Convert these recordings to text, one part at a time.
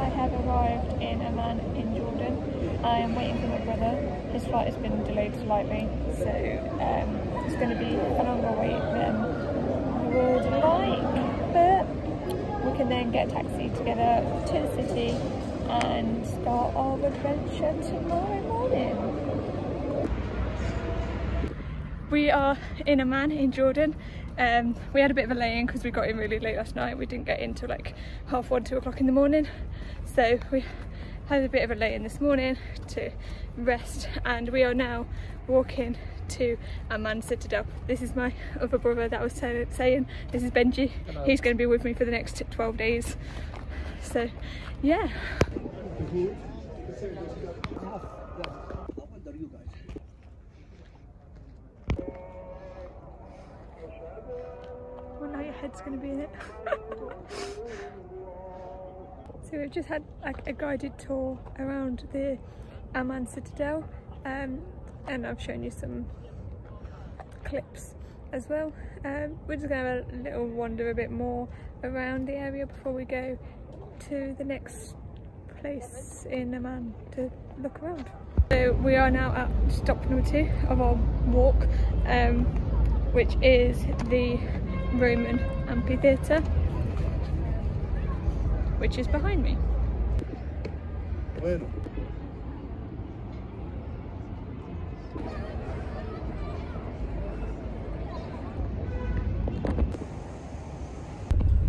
I have arrived in Amman in Jordan. I am waiting for my brother. His flight has been delayed slightly, so it's going to be a longer wait than I would like, but we can then get a taxi together to the city and start our adventure tomorrow morning. We are in Amman in Jordan. We had a bit of a lay-in because we got in really late last night. We didn't get in till like 1:30, 2 o'clock in the morning. So we had a bit of a lay-in this morning to rest, and we are now walking to Amman Citadel. This is my other brother that I was saying. This is Benji. Hello. He's going to be with me for the next 12 days. So yeah. Well, now your head's going to be in it. So we've just had like a guided tour around the Amman Citadel, and I've shown you some clips as well. We're just going to have a little wander a bit more around the area before we go to the next place in Amman to look around. So we are now at stop number 2 of our walk, which is the Roman amphitheatre, which is behind me. It's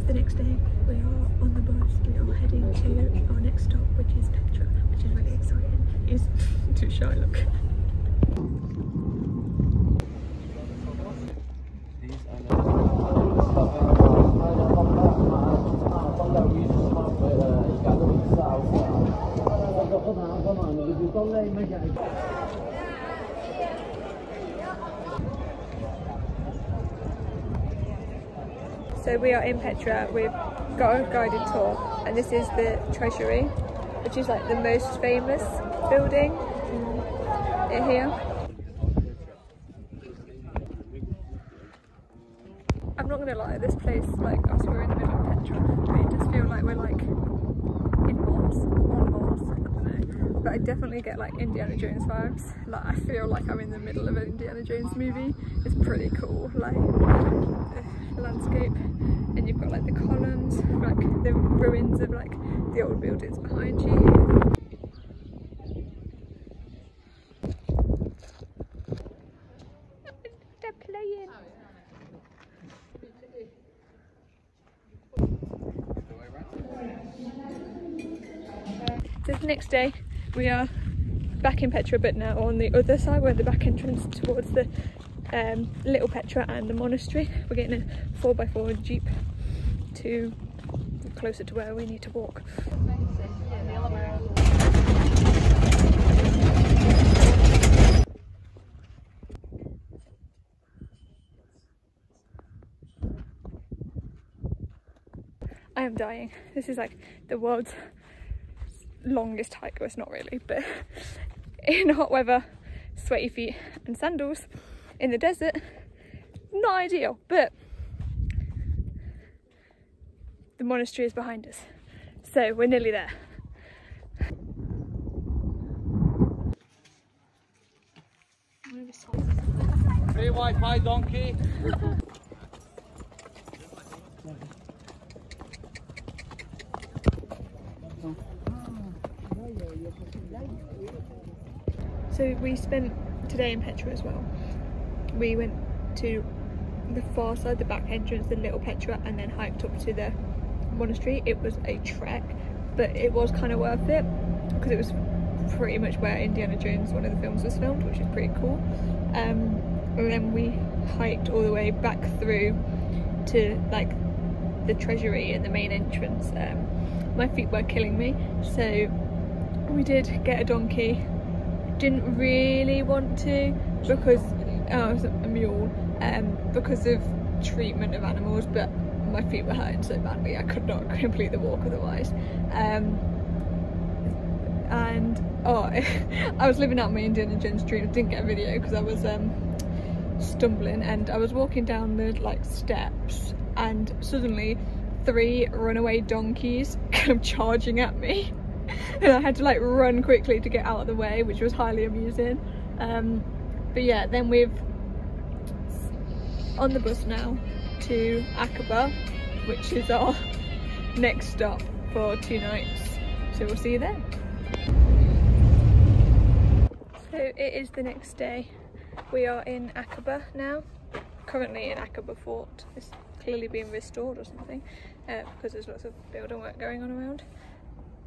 the next day. We are on the bus. We are heading to our next stop, which is Petra, which is really exciting. He's too shy, look. So we are in Petra, we've got a guided tour, and this is the treasury, which is like the most famous building here. I'm not gonna lie, this place, like, obviously we're in the middle of Petra, but it does feel like we're like in Mars, on Mars, I don't know. But I definitely get like Indiana Jones vibes. Like, I feel like I'm in the middle of an Indiana Jones movie. It's pretty cool, like the landscape, and you've got like the columns, like the ruins of like the old buildings behind you. They're playing. So it's the next day. We are back in Petra, but now on the other side. We're at the back entrance towards the little Petra and the monastery. We're getting a 4x4 jeep to closer to where we need to walk. I am dying. This is like the world's longest hike. Well, it's not really, but in hot weather, sweaty feet and sandals in the desert, not ideal, but the monastery is behind us, so we're nearly there. Free Wi-Fi, donkey. So we spent today in Petra as well. We went to the far side, the back entrance, the little Petra, and then hiked up to the monastery. It was a trek, but it was kind of worth it because it was pretty much where Indiana Jones, one of the films, was filmed, which is pretty cool. And then we hiked all the way back through to like the treasury and the main entrance. My feet were killing me, so we did get a donkey. Didn't really want to because it was a mule, because of treatment of animals, but my feet were hurting so badly I could not complete the walk otherwise. And oh, I was living out my Indiana Jones dream. I didn't get a video because I was stumbling, and I was walking down the like steps, and suddenly 3 runaway donkeys kind of charging at me. And I had to like run quickly to get out of the way, which was highly amusing. But yeah, then we've on the bus now to Aqaba, which is our next stop for 2 nights. So we'll see you there. So it is the next day. We are in Aqaba now. Currently in Aqaba Fort. It's clearly being restored or something because there's lots of building work going on around.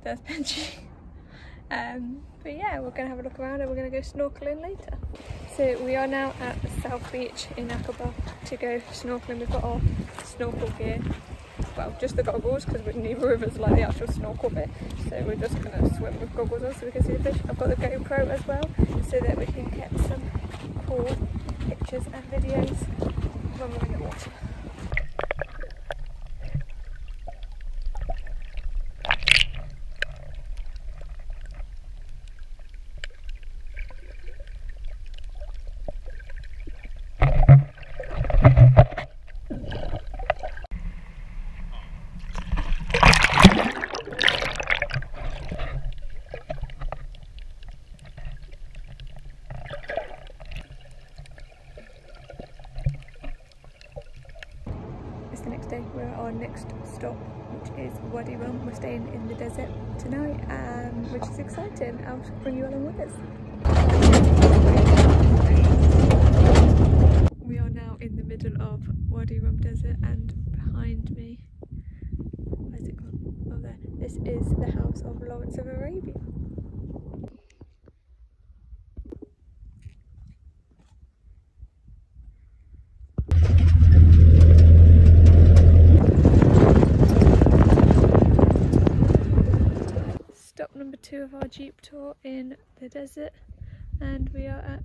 There's Benji. But yeah, we're going to have a look around and we're going to go snorkeling later. So we are now at the South Beach in Aqaba to go snorkeling. We've got our snorkel gear. Well, just the goggles because neither of us like the actual snorkel bit. So we're just going to swim with goggles on so we can see the fish. I've got the GoPro as well so that we can get some cool pictures and videos when we're in the water. It's the next day. We're at our next stop, which is Wadi. We're staying in the desert tonight, which is exciting. I'll bring you along with us. We are now in the middle of Wadi Desert, and behind me, where's it gone? Oh, there. This is the house of Lawrence of Arabia. Stop number 2 of our Jeep tour in the desert, and we are at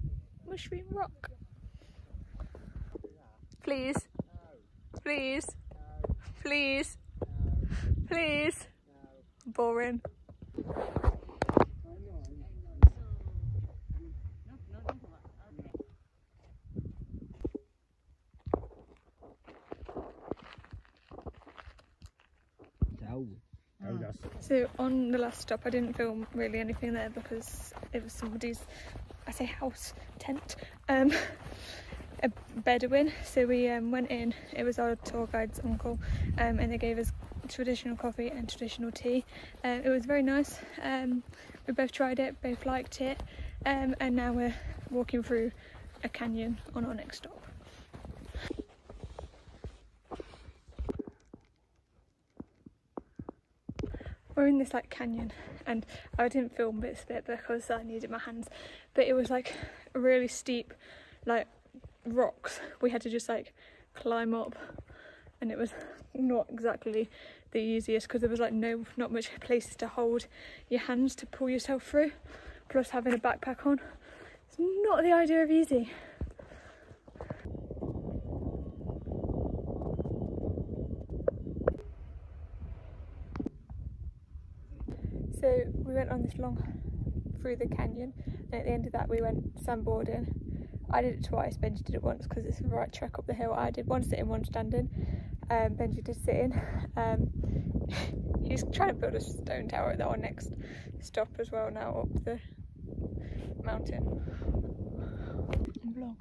Mushroom Rock. Please, please, please, please. Boring. So on the last stop I didn't film really anything there because it was somebody's, I say house, tent, a Bedouin. So we went in, it was our tour guide's uncle, and they gave us traditional coffee and traditional tea. It was very nice. We both tried it, both liked it, and now we're walking through a canyon on our next stop. We're in this like canyon, and I didn't film this bit because I needed my hands, but it was like really steep like rocks we had to just like climb up, and it was not exactly the easiest because there was like not much places to hold your hands to pull yourself through, plus having a backpack on. It's not the idea of easy. So we went on this long through the canyon, and at the end of that we went sandboarding. I did it twice, Benji did it once because it's the right trek up the hill. I did one sitting, one standing. Benji did sitting. He's trying to build a stone tower at our next stop as well now up the mountain. Vlog.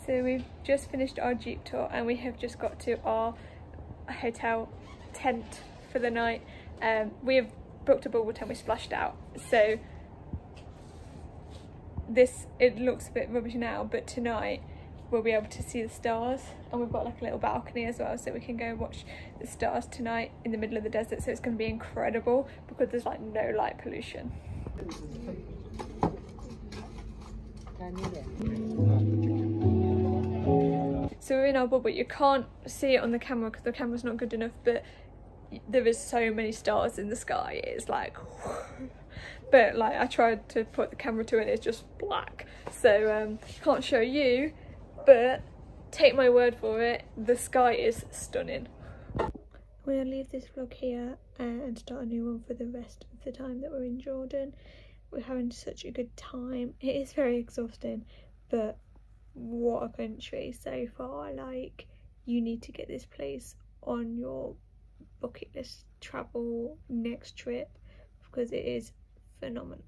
So we've just finished our Jeep tour and we have just got to our hotel tent for the night. We have booked a bubble tent, we splashed out, so it looks a bit rubbish now, but tonight we'll be able to see the stars, and we've got like a little balcony as well, so we can go and watch the stars tonight in the middle of the desert. So it's going to be incredible because there's like no light pollution. So we're in our bubble. You can't see it on the camera because the camera's not good enough, but there is so many stars in the sky. It's like, but like I tried to put the camera to it, it's just black. So can't show you, but take my word for it, the sky is stunning. We'll leave this vlog here and start a new one for the rest of the time that we're in Jordan. We're having such a good time. It is very exhausting, but what a country so far. Like, you need to get this place on your bucket list travel next trip because it is phenomenal.